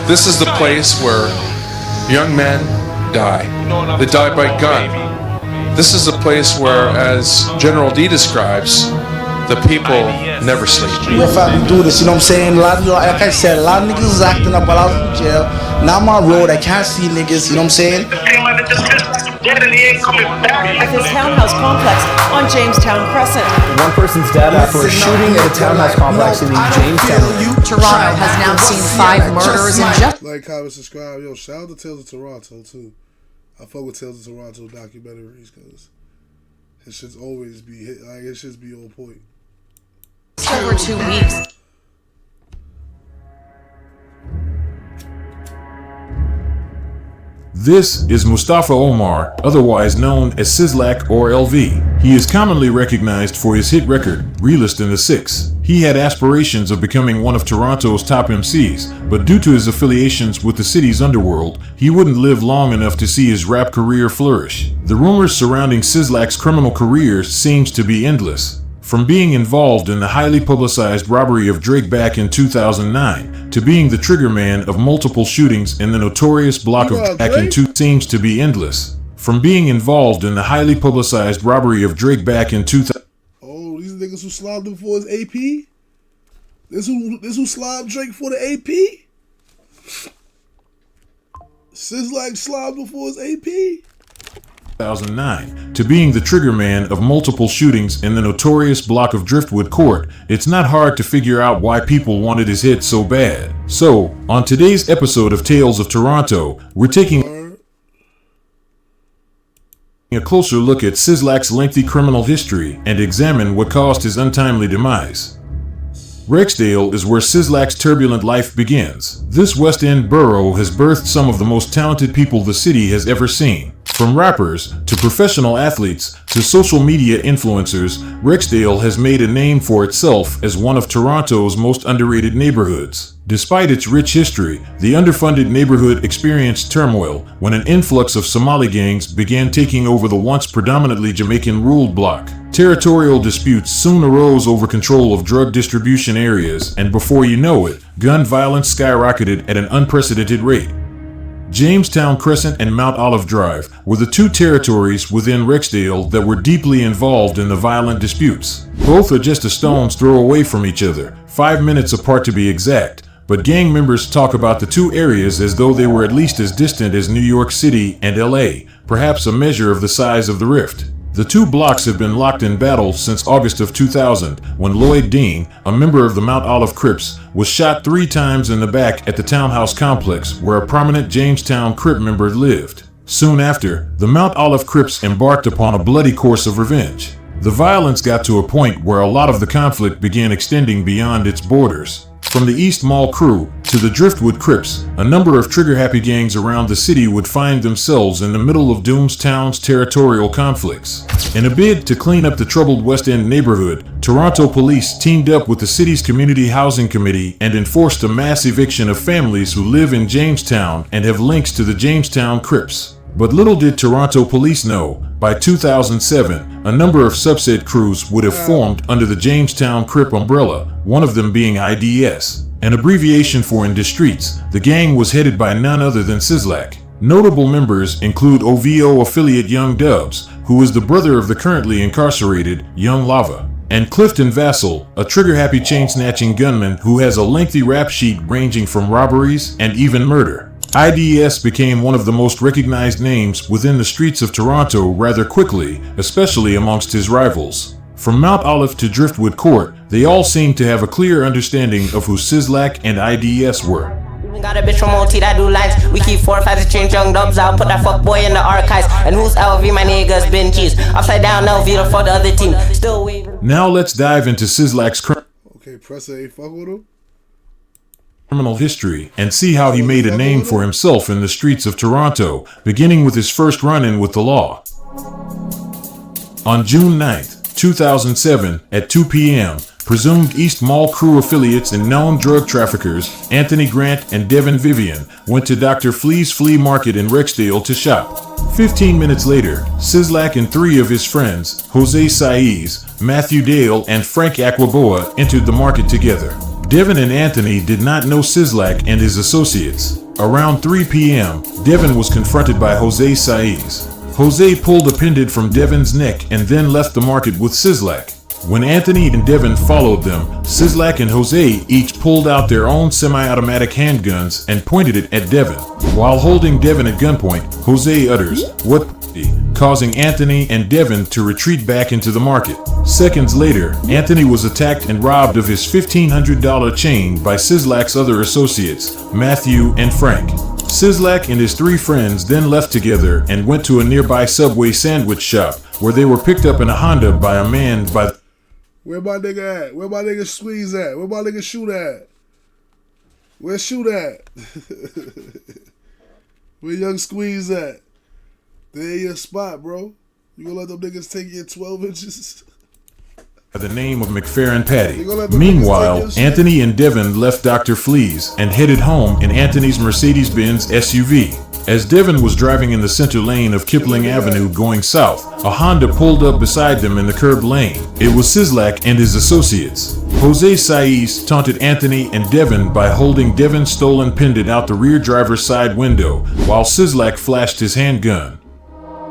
This is the place where young men die. They die by gun. This is the place where, as General D describes, the people never sleep. If I do this, you know what I'm saying? A lot of, like I said, a lot of niggas is acting up while I was in jail. Now I'm on road, I can't see niggas, you know what I'm saying? At this townhouse complex on Jamestown Crescent. One person's dead after a shooting at a townhouse complex in the Jamestown. Toronto has now seen 5 murders in just... Like, comment, subscribe. Yo, shout out to Tales of Toronto, too. I fuck with Tales of Toronto documentaries because it should always be hit. Like, it should be on point. Over 2 weeks. This is Mustafa Omar, otherwise known as Sizzlac or LV. He is commonly recognized for his hit record, Realist in the Six. He had aspirations of becoming one of Toronto's top MCs, but due to his affiliations with the city's underworld, he wouldn't live long enough to see his rap career flourish. The rumors surrounding Sizzlac's criminal career seems to be endless. From being involved in the highly publicized robbery of Drake back in 2009 to being the triggerman of multiple shootings in the notorious block of back in 2000 seems to be endless. From being involved in the highly publicized robbery of Drake back in 2000. Oh, these niggas who slobbed him for his AP? This who slobbed Drake for the AP? Sizzlac slobbed before his AP? 2009 to being the triggerman of multiple shootings in the notorious block of Driftwood Court, it's not hard to figure out why people wanted his hit so bad. So, on today's episode of Tales of Toronto, we're taking a closer look at Sizzlac's lengthy criminal history and examine what caused his untimely demise. Rexdale is where Sizzlac's turbulent life begins. This West End borough has birthed some of the most talented people the city has ever seen. From rappers, to professional athletes, to social media influencers, Rexdale has made a name for itself as one of Toronto's most underrated neighborhoods. Despite its rich history, the underfunded neighborhood experienced turmoil when an influx of Somali gangs began taking over the once predominantly Jamaican-ruled block. Territorial disputes soon arose over control of drug distribution areas, and before you know it, gun violence skyrocketed at an unprecedented rate. Jamestown Crescent and Mount Olive Drive were the two territories within Rexdale that were deeply involved in the violent disputes. Both are just a stone's throw away from each other, 5 minutes apart to be exact, but gang members talk about the two areas as though they were at least as distant as New York City and LA, perhaps a measure of the size of the rift. The two blocks have been locked in battle since August of 2000, when Lloyd Dean, a member of the Mount Olive Crips, was shot 3 times in the back at the townhouse complex where a prominent Jamestown Crip member lived. Soon after, the Mount Olive Crips embarked upon a bloody course of revenge. The violence got to a point where a lot of the conflict began extending beyond its borders. From the East Mall crew to the Driftwood Crips, a number of trigger-happy gangs around the city would find themselves in the middle of Doomstown's territorial conflicts. In a bid to clean up the troubled West End neighborhood, Toronto police teamed up with the city's Community Housing Committee and enforced a mass eviction of families who live in Jamestown and have links to the Jamestown Crips. But little did Toronto police know, by 2007, a number of subset crews would have formed under the Jamestown Crip umbrella, one of them being IDS. An abbreviation for In the Streets, the gang was headed by none other than Sizzlac. Notable members include OVO affiliate Young Dubs, who is the brother of the currently incarcerated Young Lava, and Clifton Vassell, a trigger-happy chain-snatching gunman who has a lengthy rap sheet ranging from robberies and even murder. IDS became one of the most recognized names within the streets of Toronto rather quickly, especially amongst his rivals. From Mount Olive to Driftwood Court, they all seemed to have a clear understanding of who Sizzlac and IDS were. We got a bitch from OT that do lines. We keep 4 or 5 to change Young Dubs out. Put that fuck boy in the archives. And who's LV? My niggas been cheese. Upside down LV to fuck the other team. Still waving. Now let's dive into Sizzlac's Okay, press A, fuck with him. Criminal history and see how he made a name for himself in the streets of Toronto, beginning with his first run-in with the law. On June 9th, 2007, at 2 p.m., presumed East Mall crew affiliates and known drug traffickers, Anthony Grant and Devin Vivian, went to Dr. Flea's flea market in Rexdale to shop. 15 minutes later, Sizzlac and 3 of his friends, Jose Saiz, Matthew Dale, and Frank Aquaboa, entered the market together. Devin and Anthony did not know Sizzlac and his associates. Around 3 p.m., Devin was confronted by Jose Saiz. Jose pulled a pendant from Devin's neck and then left the market with Sizzlac. When Anthony and Devin followed them, Sizzlac and Jose each pulled out their own semi-automatic handguns and pointed it at Devin. While holding Devin at gunpoint, Jose utters, "What?" causing Anthony and Devin to retreat back into the market. Seconds later, Anthony was attacked and robbed of his $1,500 chain by Sizzlac's other associates, Matthew and Frank. Sizzlac and his 3 friends then left together and went to a nearby Subway sandwich shop, where they were picked up in a Honda by a man by... Where my nigga at? Where my nigga Squeeze at? Where my nigga Shoot at? Where Shoot at? Where Young Squeeze at? They ain't your spot, bro. You gonna let them niggas take your 12 inches? the name of McFerrin Patty. Meanwhile, Anthony and Devin left Dr. Flea's and headed home in Anthony's Mercedes-Benz SUV. As Devin was driving in the center lane of Kipling Avenue going south, a Honda pulled up beside them in the curb lane. It was Sizzlac and his associates. Jose Saiz taunted Anthony and Devin by holding Devin's stolen pendant out the rear driver's side window, while Sizzlac flashed his handgun.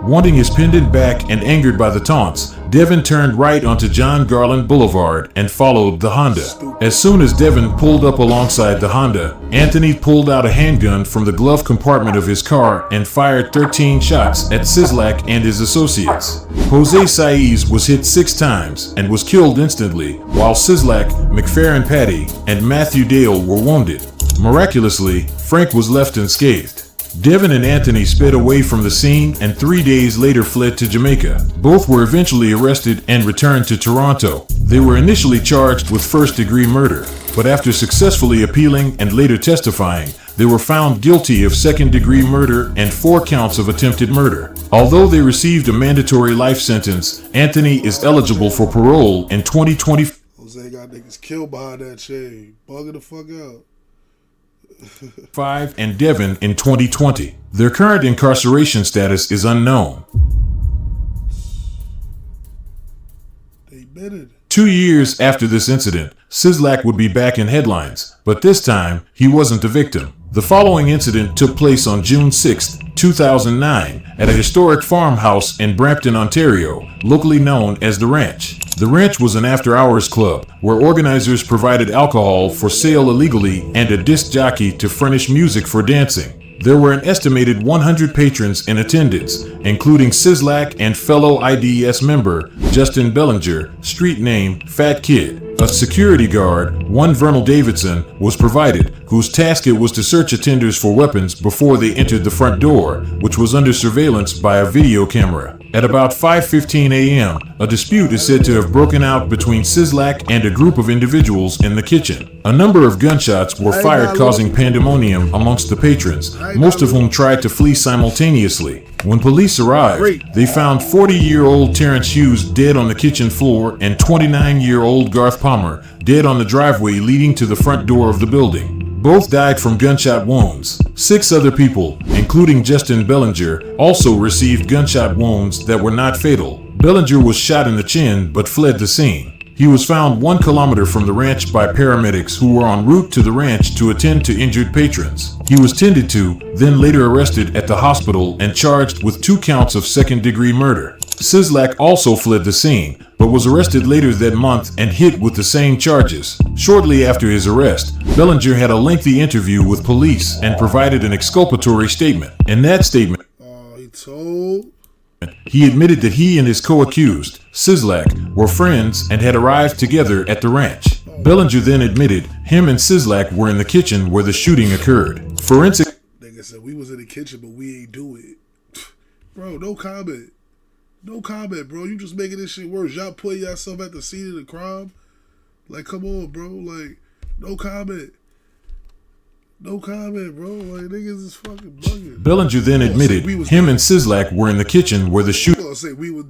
Wanting his pendant back and angered by the taunts, Devin turned right onto John Garland Boulevard and followed the Honda. As soon as Devin pulled up alongside the Honda, Anthony pulled out a handgun from the glove compartment of his car and fired 13 shots at Sizzlac and his associates. Jose Saiz was hit 6 times and was killed instantly, while Sizzlac, McFerrin Patty, and Matthew Dale were wounded. Miraculously, Frank was left unscathed. Devin and Anthony sped away from the scene and 3 days later fled to Jamaica. Both were eventually arrested and returned to Toronto. They were initially charged with first-degree murder, but after successfully appealing and later testifying, they were found guilty of second-degree murder and 4 counts of attempted murder. Although they received a mandatory life sentence, Anthony is eligible for parole in 2020. Jose got niggas killed behind that chain. Bugging the fuck out. 5 and Devin in 2020. Their current incarceration status is unknown. They admitted. 2 years after this incident, Sizzlac would be back in headlines, but this time he wasn't the victim. The following incident took place on June 6, 2009, at a historic farmhouse in Brampton, Ontario, locally known as The Ranch. The Ranch was an after-hours club where organizers provided alcohol for sale illegally and a disc jockey to furnish music for dancing. There were an estimated 100 patrons in attendance, including Sizzlac and fellow IDS member Justin Bellinger, street name Fat Kid. A security guard, one Vernal Davidson, was provided, whose task it was to search attenders for weapons before they entered the front door, which was under surveillance by a video camera. At about 5:15 a.m., a dispute is said to have broken out between Sizzlac and a group of individuals in the kitchen. A number of gunshots were fired, causing pandemonium amongst the patrons, most of whom tried to flee simultaneously. When police arrived, they found 40-year-old Terrence Hughes dead on the kitchen floor and 29-year-old Garth Palmer dead on the driveway leading to the front door of the building. Both died from gunshot wounds. 6 other people, including Justin Bellinger, also received gunshot wounds that were not fatal. Bellinger was shot in the chin but fled the scene. He was found 1 kilometer from the ranch by paramedics who were en route to the ranch to attend to injured patrons. He was tended to, then later arrested at the hospital and charged with 2 counts of second-degree murder. Sizzlac also fled the scene, but was arrested later that month and hit with the same charges. Shortly after his arrest, Bellinger had a lengthy interview with police and provided an exculpatory statement. In that statement, he admitted that he and his co-accused, Sizzlac, were friends and had arrived together at the ranch. Bellinger then admitted him and Sizzlac were in the kitchen where the shooting occurred. Forensic Nigga said we was in the kitchen, but we ain't do it. Bro, no comment. No comment, bro. You just making this shit worse. Y'all putting yourself at the scene of the crime. Like, come on, bro. Like, no comment. No comment, bro. Like, niggas is fucking bugging. Bellinger then admitted him and Sizzlac were in the kitchen where the shooting.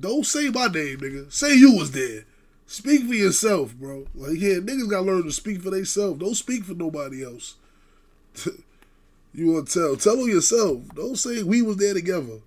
Don't say my name, nigga. Say you was there. Speak for yourself, bro. Like, yeah, niggas gotta learn to speak for themselves. Don't speak for nobody else. You want to tell on yourself. Don't say we was there together.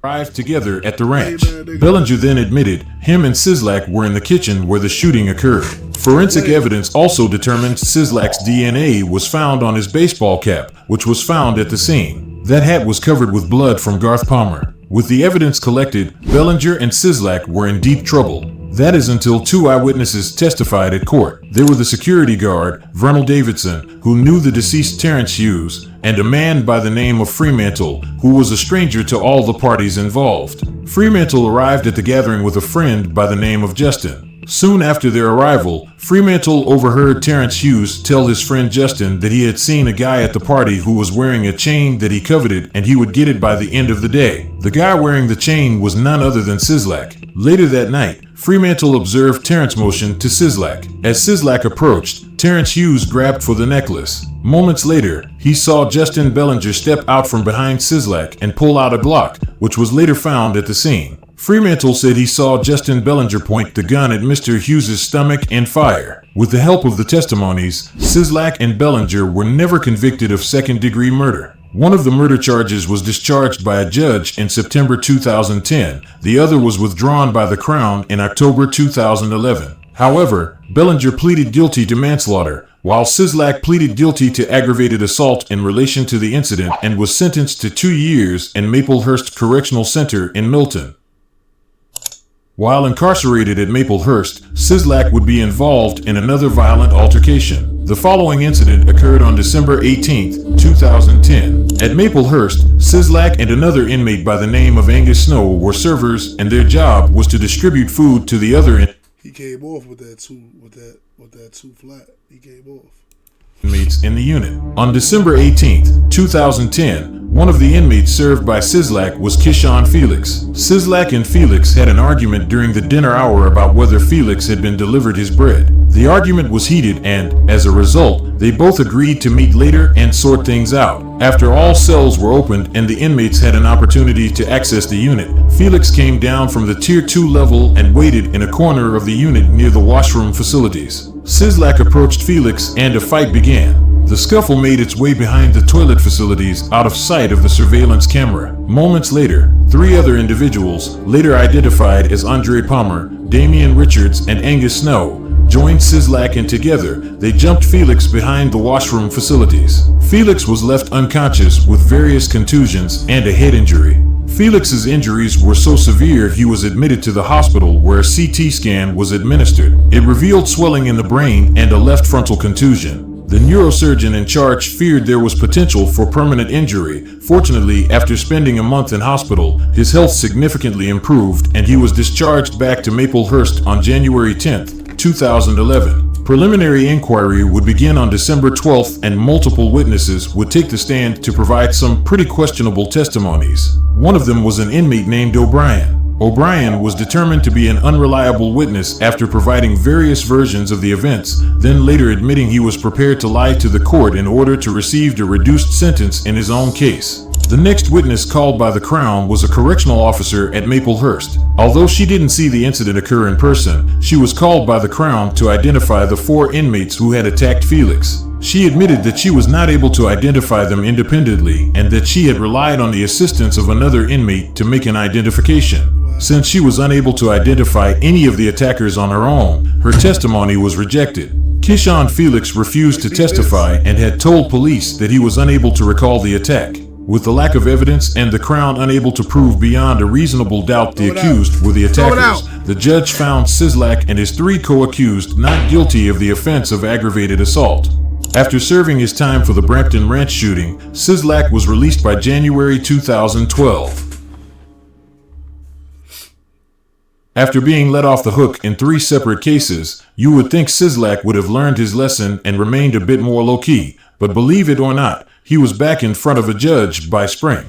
arrived together at the ranch. Bellinger then admitted him and Sizzlac were in the kitchen where the shooting occurred. Forensic evidence also determined Sizzlac's DNA was found on his baseball cap, which was found at the scene. That hat was covered with blood from Garth Palmer. With the evidence collected, Bellinger and Sizzlac were in deep trouble. That is until two eyewitnesses testified at court. They were the security guard, Vernal Davidson, who knew the deceased Terrence Hughes, and a man by the name of Fremantle, who was a stranger to all the parties involved. Fremantle arrived at the gathering with a friend by the name of Justin. Soon after their arrival, Fremantle overheard Terrence Hughes tell his friend Justin that he had seen a guy at the party who was wearing a chain that he coveted and he would get it by the end of the day. The guy wearing the chain was none other than Sizzlac. Later that night, Fremantle observed Terrence motion to Sizzlac. As Sizzlac approached, Terrence Hughes grabbed for the necklace. Moments later, he saw Justin Bellinger step out from behind Sizzlac and pull out a Glock, which was later found at the scene. Fremantle said he saw Justin Bellinger point the gun at Mr. Hughes' stomach and fire. With the help of the testimonies, Sizzlac and Bellinger were never convicted of second-degree murder. One of the murder charges was discharged by a judge in September 2010. The other was withdrawn by the Crown in October 2011. However, Bellinger pleaded guilty to manslaughter, while Sizzlac pleaded guilty to aggravated assault in relation to the incident and was sentenced to 2 years in Maplehurst Correctional Center in Milton. While incarcerated at Maplehurst, Sizzlac would be involved in another violent altercation. The following incident occurred on December 18, 2010. At Maplehurst, Sizzlac and another inmate by the name of Angus Snow were servers, and their job was to distribute food to the other He came off with that two flat. He came off. Inmates in the unit. On December 18, 2010, one of the inmates served by Sizzlac was Kishon Felix. Sizzlac and Felix had an argument during the dinner hour about whether Felix had been delivered his bread. The argument was heated and, as a result, they both agreed to meet later and sort things out. After all cells were opened and the inmates had an opportunity to access the unit, Felix came down from the Tier 2 level and waited in a corner of the unit near the washroom facilities. Sizzlac approached Felix and a fight began. The scuffle made its way behind the toilet facilities out of sight of the surveillance camera. Moments later, 3 other individuals, later identified as Andre Palmer, Damian Richards, and Angus Snow, joined Sizzlac and together, they jumped Felix behind the washroom facilities. Felix was left unconscious with various contusions and a head injury. Felix's injuries were so severe he was admitted to the hospital where a CT scan was administered. It revealed swelling in the brain and a left frontal contusion. The neurosurgeon in charge feared there was potential for permanent injury. Fortunately, after spending a month in hospital, his health significantly improved and he was discharged back to Maplehurst on January 10, 2011. Preliminary inquiry would begin on December 12th and multiple witnesses would take the stand to provide some pretty questionable testimonies. One of them was an inmate named O'Brien. O'Brien was determined to be an unreliable witness after providing various versions of the events, then later admitting he was prepared to lie to the court in order to receive a reduced sentence in his own case. The next witness called by the Crown was a correctional officer at Maplehurst. Although she didn't see the incident occur in person, she was called by the Crown to identify the 4 inmates who had attacked Felix. She admitted that she was not able to identify them independently and that she had relied on the assistance of another inmate to make an identification. Since she was unable to identify any of the attackers on her own, her testimony was rejected. Kishon Felix refused to testify and had told police that he was unable to recall the attack. With the lack of evidence and the Crown unable to prove beyond a reasonable doubt the accused were the attackers, the judge found Sizzlac and his 3 co-accused not guilty of the offense of aggravated assault. After serving his time for the Brampton ranch shooting, Sizzlac was released by January 2012. After being let off the hook in 3 separate cases, you would think Sizzlac would have learned his lesson and remained a bit more low-key, but believe it or not, he was back in front of a judge by spring.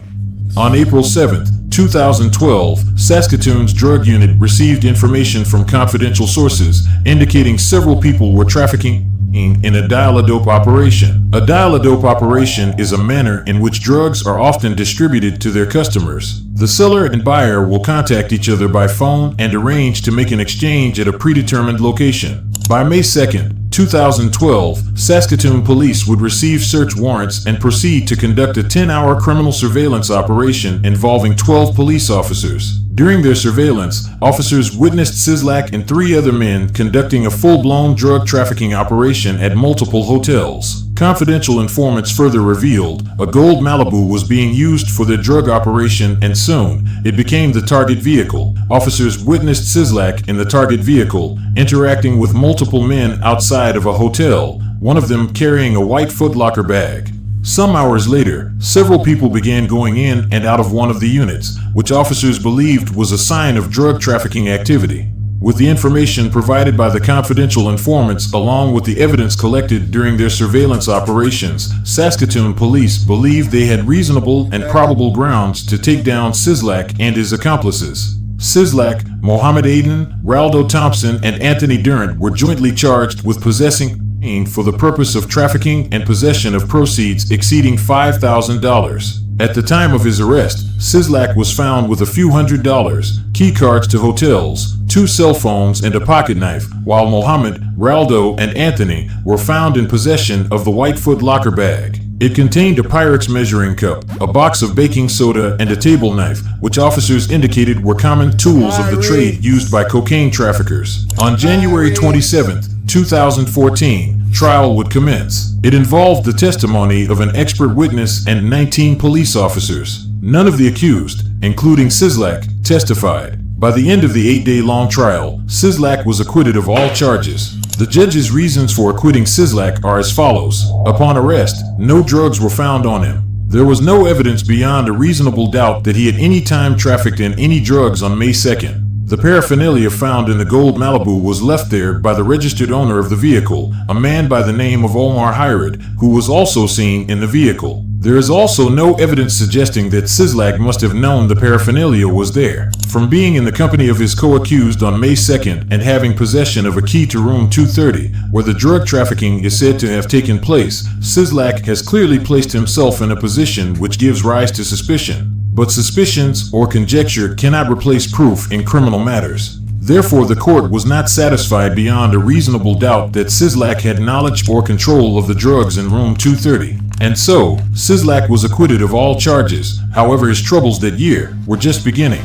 On April 7, 2012, Saskatoon's drug unit received information from confidential sources indicating several people were trafficking in a dial-a-dope operation. A dial-a-dope operation is a manner in which drugs are often distributed to their customers. The seller and buyer will contact each other by phone and arrange to make an exchange at a predetermined location. By May 2nd, 2012, Saskatoon police would receive search warrants and proceed to conduct a 10-hour criminal surveillance operation involving 12 police officers. During their surveillance, officers witnessed Sizzlac and 3 other men conducting a full-blown drug trafficking operation at multiple hotels. Confidential informants further revealed a gold Malibu was being used for the drug operation, and soon it became the target vehicle. Officers witnessed Sizzlac in the target vehicle interacting with multiple men outside of a hotel, one of them carrying a white Foot Locker bag. Some hours later, several people began going in and out of one of the units, which officers believed was a sign of drug trafficking activity. With the information provided by the confidential informants along with the evidence collected during their surveillance operations, Saskatoon police believed they had reasonable and probable grounds to take down Sizzlac and his accomplices. Sizzlac, Mohammed Aden, Raldo Thompson, and Anthony Durant were jointly charged with possessing for the purpose of trafficking and possession of proceeds exceeding $5,000. At the time of his arrest, Sizzlac was found with a few $100s, key cards to hotels, 2 cell phones, and a pocket knife, while Mohammed, Raldo, and Anthony were found in possession of the white Foot Locker bag. It contained a Pyrex measuring cup, a box of baking soda, and a table knife, which officers indicated were common tools of the trade used by cocaine traffickers. On January 27, 2014, trial would commence. It involved the testimony of an expert witness and 19 police officers. None of the accused, including Sizzlac, testified. By the end of the 8-day-long trial, Sizzlac was acquitted of all charges. The judge's reasons for acquitting Sizzlac are as follows. Upon arrest, no drugs were found on him. There was no evidence beyond a reasonable doubt that he at any time trafficked in any drugs on May 2nd. The paraphernalia found in the gold Malibu was left there by the registered owner of the vehicle, a man by the name of Omar Hired, who was also seen in the vehicle. There is also no evidence suggesting that Sizzlac must have known the paraphernalia was there. From being in the company of his co-accused on May 2nd and having possession of a key to room 230, where the drug trafficking is said to have taken place, Sizzlac has clearly placed himself in a position which gives rise to suspicion. But suspicions or conjecture cannot replace proof in criminal matters. Therefore, the court was not satisfied beyond a reasonable doubt that Sizzlac had knowledge or control of the drugs in room 230. And so, Sizzlac was acquitted of all charges. However, his troubles that year were just beginning.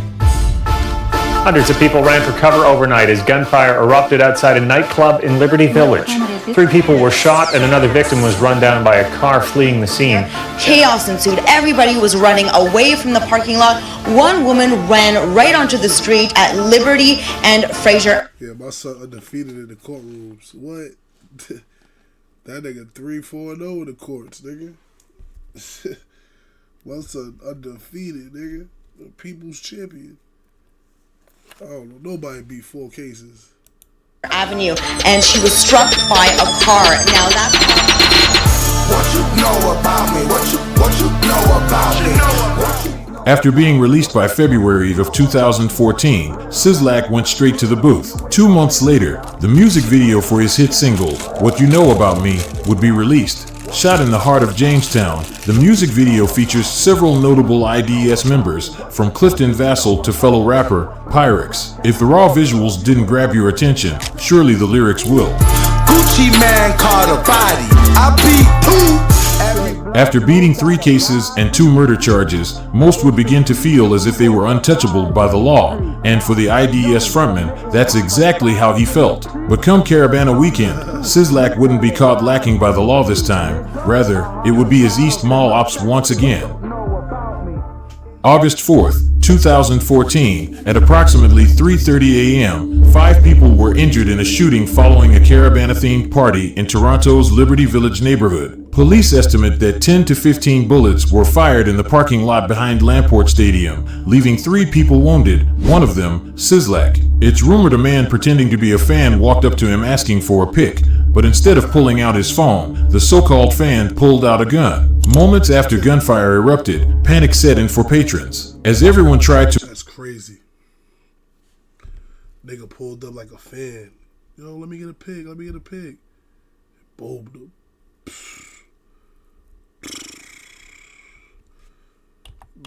Hundreds of people ran for cover overnight as gunfire erupted outside a nightclub in Liberty Village. 3 people were shot and another victim was run down by a car fleeing the scene. Chaos ensued. Everybody was running away from the parking lot. One woman ran right onto the street at Liberty and Fraser. Yeah, my son undefeated in the courtrooms. What? That nigga 3-4-0 in the courts, nigga. My son undefeated, nigga. The people's champion. I don't know. Nobody beat 4 cases. Avenue, and she was struck by a car. Now that's what you know about me. What you know about me. After being released by February of 2014, Sizzlac went straight to the booth. 2 months later, the music video for his hit single, What You Know About Me, would be released. Shot in the heart of Jamestown, the music video features several notable IDS members, from Clifton Vassell to fellow rapper Pyrex. If the raw visuals didn't grab your attention, surely the lyrics will. Gucci man caught a body. I beat who? After beating 3 cases and 2 murder charges, most would begin to feel as if they were untouchable by the law, and for the IDS frontman, that's exactly how he felt. But come Carabana weekend, Sizzlac wouldn't be caught lacking by the law this time. Rather, it would be his East Mall ops once again. August 4th, 2014, at approximately 3:30 a.m., 5 people were injured in a shooting following a Carabana-themed party in Toronto's Liberty Village neighborhood. Police estimate that 10 to 15 bullets were fired in the parking lot behind Lamport Stadium, leaving 3 people wounded, one of them Sizzlac. It's rumored a man pretending to be a fan walked up to him asking for a pic, but instead of pulling out his phone, the so-called fan pulled out a gun. Moments after gunfire erupted, panic set in for patrons. As everyone tried to... That's crazy. Nigga pulled up like a fan. Yo, let me get a pig. Boom.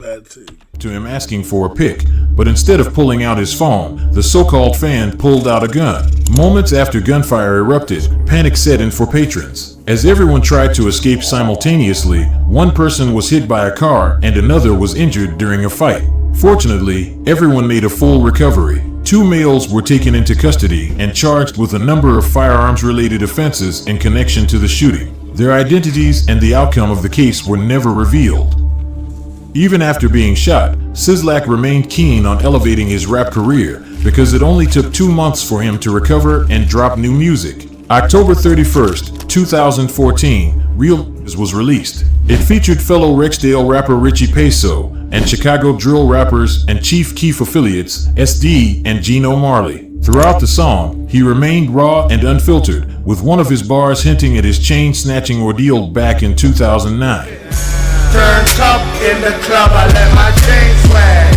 Bad thing. To him asking for a pic, but instead of pulling out his phone, the so-called fan pulled out a gun. Moments after gunfire erupted, panic set in for patrons. As everyone tried to escape simultaneously, one person was hit by a car and another was injured during a fight. Fortunately, everyone made a full recovery. 2 males were taken into custody and charged with a number of firearms-related offenses in connection to the shooting. Their identities and the outcome of the case were never revealed. Even after being shot, Sizzlac remained keen on elevating his rap career because it only took 2 months for him to recover and drop new music. October 31st, 2014, Real was released. It featured fellow Rexdale rapper Richie Peso and Chicago drill rappers and Chief Keef affiliates SD and Gino Marley. Throughout the song, he remained raw and unfiltered, with one of his bars hinting at his chain-snatching ordeal back in 2009. Turned up in the club, I let my chain swag.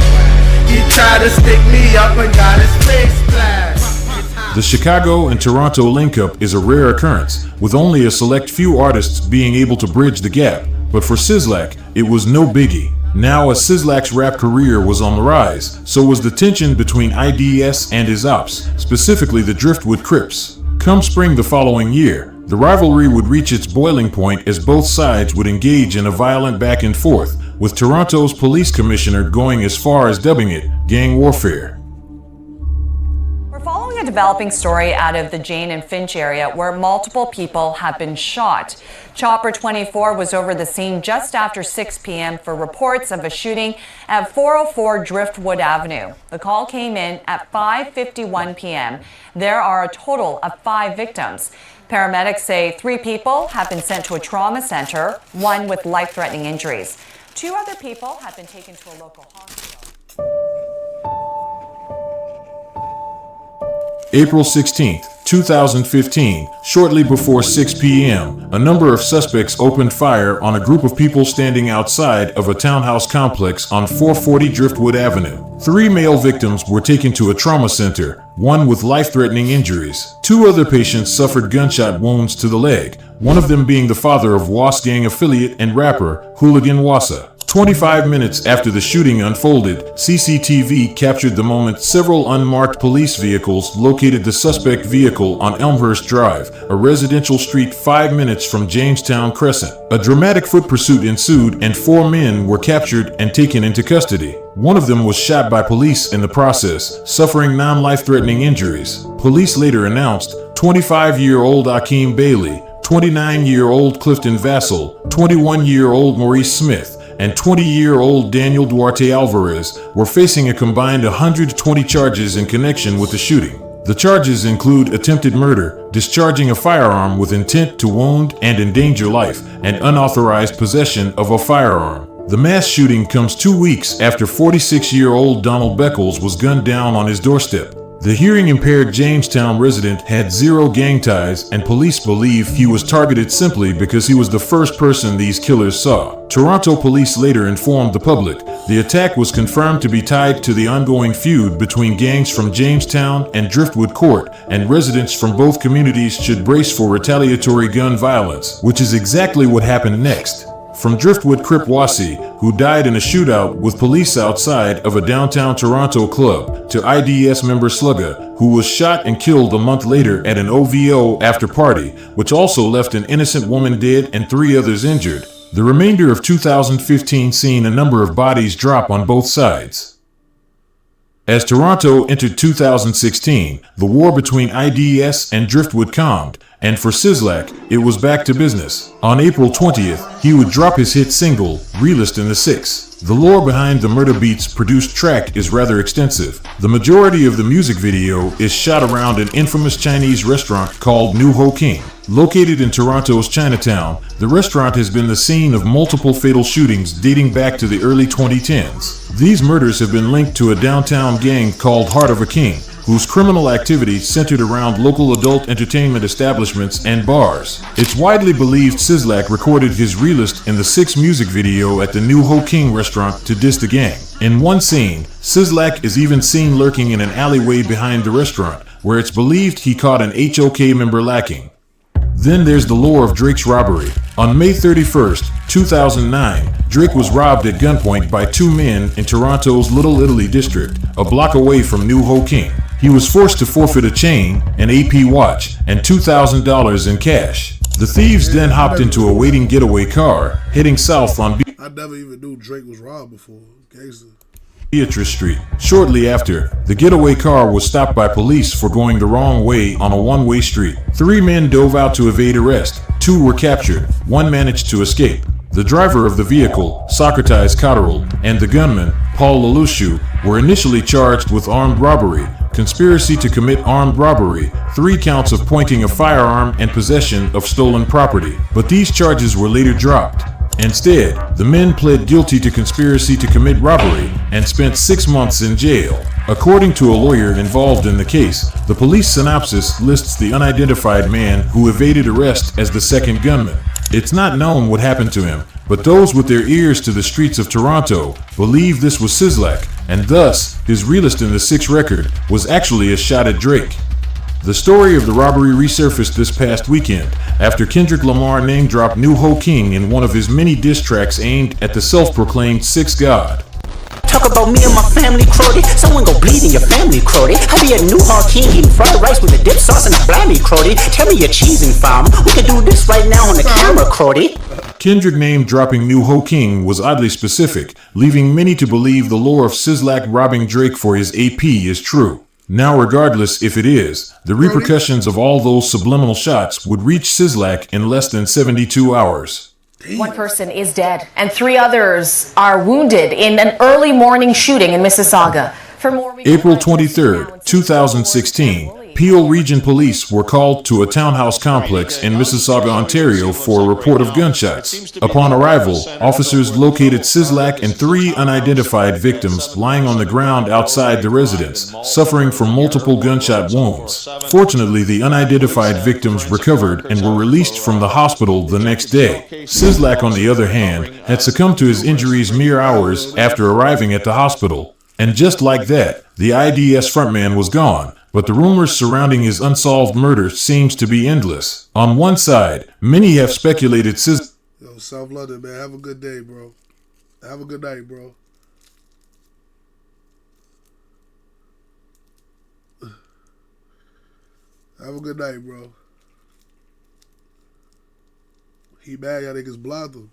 He tried to stick me up and got his face splashed. The Chicago and Toronto link-up is a rare occurrence, with only a select few artists being able to bridge the gap. But for Sizzlac, it was no biggie. Now as Sizzlac's rap career was on the rise, so was the tension between IDS and his ops, specifically the Driftwood Crips. Come spring the following year, the rivalry would reach its boiling point as both sides would engage in a violent back and forth, with Toronto's police commissioner going as far as dubbing it gang warfare. We're following a developing story out of the Jane and Finch area where multiple people have been shot. Chopper 24 was over the scene just after 6 p.m. for reports of a shooting at 404 Driftwood Avenue. The call came in at 5:51 p.m. There are a total of 5 victims. Paramedics say 3 people have been sent to a trauma center, 1 with life-threatening injuries. 2 other people have been taken to a local hospital. April 16, 2015, shortly before 6 p.m., a number of suspects opened fire on a group of people standing outside of a townhouse complex on 440 Driftwood Avenue. 3 male victims were taken to a trauma center, 1 with life-threatening injuries. 2 other patients suffered gunshot wounds to the leg, one of them being the father of Was Gang affiliate and rapper Hooligan Wassa. 25 minutes after the shooting unfolded, CCTV captured the moment several unmarked police vehicles located the suspect vehicle on Elmhurst Drive, a residential street 5 minutes from Jamestown Crescent. A dramatic foot pursuit ensued and 4 men were captured and taken into custody. One of them was shot by police in the process, suffering non-life-threatening injuries. Police later announced 25-year-old Akeem Bailey, 29-year-old Clifton Vassell, 21-year-old Maurice Smith, and 20-year-old Daniel Duarte Alvarez were facing a combined 120 charges in connection with the shooting. The charges include attempted murder, discharging a firearm with intent to wound and endanger life, and unauthorized possession of a firearm. The mass shooting comes 2 weeks after 46-year-old Donald Beckles was gunned down on his doorstep. The hearing-impaired Jamestown resident had 0 gang ties, and police believe he was targeted simply because he was the first person these killers saw. Toronto police later informed the public the attack was confirmed to be tied to the ongoing feud between gangs from Jamestown and Driftwood Court, and residents from both communities should brace for retaliatory gun violence, which is exactly what happened next. From Driftwood Crip Wasi, who died in a shootout with police outside of a downtown Toronto club, to IDS member Slugga, who was shot and killed a month later at an OVO after party, which also left an innocent woman dead and 3 others injured. The remainder of 2015 seen a number of bodies drop on both sides. As Toronto entered 2016, the war between IDS and Driftwood calmed, and for Sizzlac, it was back to business. On April 20th, he would drop his hit single, Realist in the Six. The lore behind the Murder Beats produced track is rather extensive. The majority of the music video is shot around an infamous Chinese restaurant called New Ho King. Located in Toronto's Chinatown, the restaurant has been the scene of multiple fatal shootings dating back to the early 2010s. These murders have been linked to a downtown gang called Heart of a King, whose criminal activity centered around local adult entertainment establishments and bars. It's widely believed Sizzlac recorded his Realist in the Six music video at the New Ho King restaurant to diss the gang. In one scene, Sizzlac is even seen lurking in an alleyway behind the restaurant, where it's believed he caught an HOK member lacking. Then there's the lore of Drake's robbery. On May 31st, 2009, Drake was robbed at gunpoint by two men in Toronto's Little Italy district, a block away from New Ho King. He was forced to forfeit a chain, an AP watch, and $2,000 in cash. The thieves then hopped into a waiting getaway car, heading south on I never even knew Drake was robbed before. Gangster. Beatrice Street. Shortly after, the getaway car was stopped by police for going the wrong way on a one-way street. Three men dove out to evade arrest. Two were captured. One managed to escape. The driver of the vehicle, Socrates Cotterill, and the gunman, Paul Lelouchu, were initially charged with armed robbery, conspiracy to commit armed robbery, 3 counts of pointing a firearm, and possession of stolen property. But these charges were later dropped. Instead, the men pled guilty to conspiracy to commit robbery and spent 6 months in jail. According to a lawyer involved in the case, the police synopsis lists the unidentified man who evaded arrest as the second gunman. It's not known what happened to him, but those with their ears to the streets of Toronto believe this was Sizzlac, and thus, his realest in the 6 record was actually a shot at Drake. The story of the robbery resurfaced this past weekend after Kendrick Lamar name-dropped New Ho King in one of his many diss tracks aimed at the self-proclaimed Sixth God. Talk about me and my family, Crody. Someone go bleed in your family, Crody. I be a New Hall King eating fried rice with a dip sauce and a blammy, Crody. Tell me you're cheesing, fam. We can do this right now on the camera, Crody. Kendrick name-dropping New Ho King was oddly specific, leaving many to believe the lore of Sizzlac robbing Drake for his AP is true. Now, regardless if it is, the repercussions of all those subliminal shots would reach Sizzlac in less than 72 hours. One person is dead and 3 others are wounded in an early morning shooting in Mississauga. For more, April 23rd, 2016, Peel Region Police were called to a townhouse complex in Mississauga, Ontario for a report of gunshots. Upon arrival, officers located Sizzlac and 3 unidentified victims lying on the ground outside the residence, suffering from multiple gunshot wounds. Fortunately, the unidentified victims recovered and were released from the hospital the next day. Sizzlac, on the other hand, had succumbed to his injuries mere hours after arriving at the hospital. And just like that, the IDS frontman was gone. But the rumors surrounding his unsolved murder seems to be endless. On one side, many have speculated Yo, South London, man, have a good day, bro. Have a good night, bro. Have a good night, bro. He mad, y'all niggas blocked him.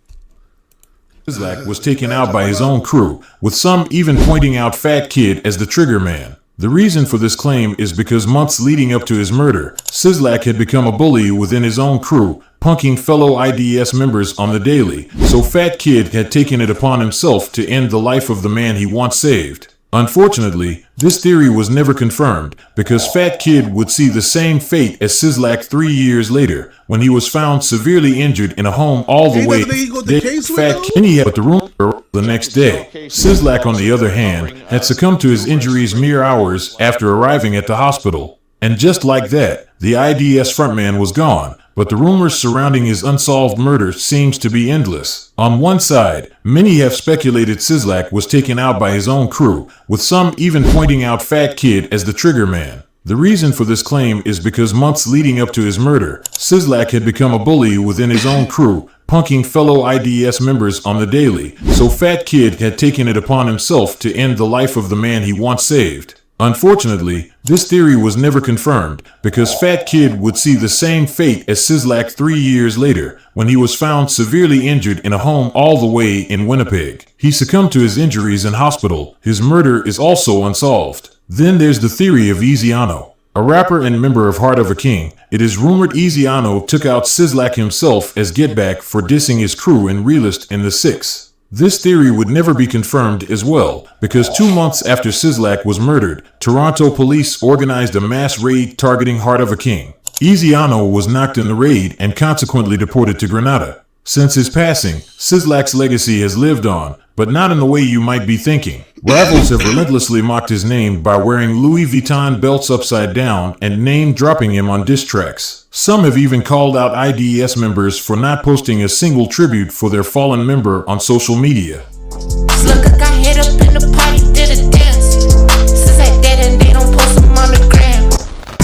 Sizzlac was taken out by his own crew, with some even pointing out Fat Kid as the trigger man. The reason for this claim is because months leading up to his murder, Sizzlac had become a bully within his own crew, punking fellow IDS members on the daily, so Fat Kid had taken it upon himself to end the life of the man he once saved. Unfortunately, this theory was never confirmed because Fat Kid would see the same fate as Sizzlac 3 years later when he was found severely injured in a home all the way Fat Kid had the rumor the next day. Sizzlac, on the other hand, had succumbed to his injuries mere hours after arriving at the hospital. And just like that, the IDS frontman was gone, but the rumors surrounding his unsolved murder seems to be endless. On one side, many have speculated Sizzlac was taken out by his own crew, with some even pointing out Fat Kid as the trigger man. The reason for this claim is because months leading up to his murder, Sizzlac had become a bully within his own crew, punking fellow IDS members on the daily, so Fat Kid had taken it upon himself to end the life of the man he once saved. Unfortunately, this theory was never confirmed because Fat Kid would see the same fate as Sizzlac 3 years later when he was found severely injured in a home all the way in Winnipeg. He succumbed to his injuries in hospital. His murder is also unsolved. Then there's the theory of Easyano. A rapper and member of Heart of a King, it is rumored Easyano took out Sizzlac himself as getback for dissing his crew in Realist in the 6. This theory would never be confirmed as well, because 2 months after Sizzlac was murdered, Toronto police organized a mass raid targeting Heart of a King. Easyano was knocked in the raid and consequently deported to Grenada. Since his passing, Sizzlac's legacy has lived on, but not in the way you might be thinking. Rivals have relentlessly mocked his name by wearing Louis Vuitton belts upside down and name-dropping him on diss tracks. Some have even called out IDS members for not posting a single tribute for their fallen member on social media. Look, I got hit up in the party, did a dance. Since I did and they don't post them on the gram.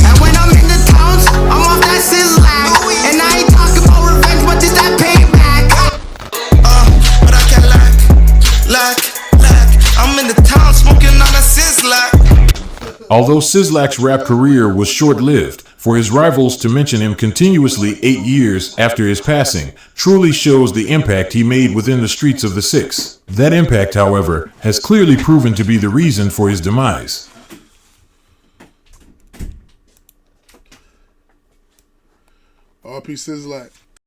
And when I'm in the towns, I'm off that Sizzlac. And I Although Sizzlac's rap career was short-lived, for his rivals to mention him continuously 8 years after his passing truly shows the impact he made within the streets of the Six. That impact, however, has clearly proven to be the reason for his demise. RP Sizzlac.